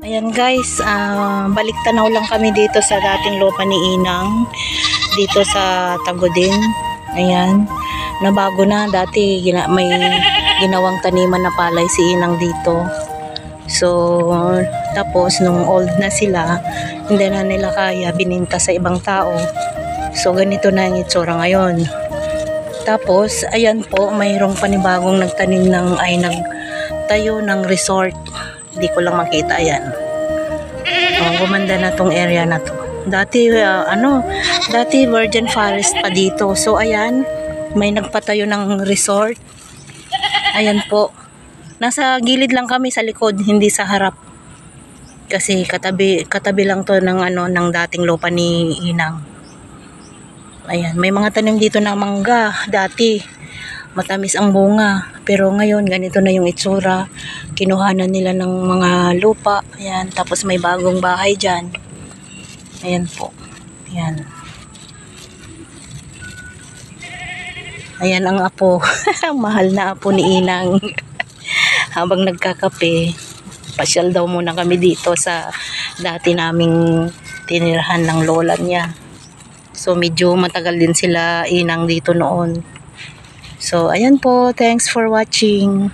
Ayan guys, balik tanaw lang kami dito sa dating lupa ni Inang, dito sa Tagudin. Ayan, nabago na. Dati may ginawang taniman na palay si Inang dito. So, tapos nung old na sila, hindi na nila kaya, bininta sa ibang tao. So, ganito na ang itsura ngayon. Tapos, ayan po, mayroong panibagong nagtanim nagtayo ng resort. Hindi ko lang makita yan. Gumanda na tong area na to. Dati dati virgin forest pa dito. So ayan, may nagpatayo ng resort. Ayan po. Nasa gilid lang kami sa likod, hindi sa harap. Kasi katabi lang to ng ng dating lupa ni Inang. Ayan, may mga tanim dito na mangga dati. Matamis ang bunga, pero ngayon ganito na yung itsura. Kinuhanan nila ng mga lupa. Ayan, tapos may bagong bahay dyan. Ayan po. Ayan. Ayan ang apo. Mahal na apo ni Inang. Habang nagkakape, pasyal daw muna kami dito sa dati naming tinirahan ng lola niya. So medyo matagal din sila Inang dito noon. So, ayan po. Thanks for watching.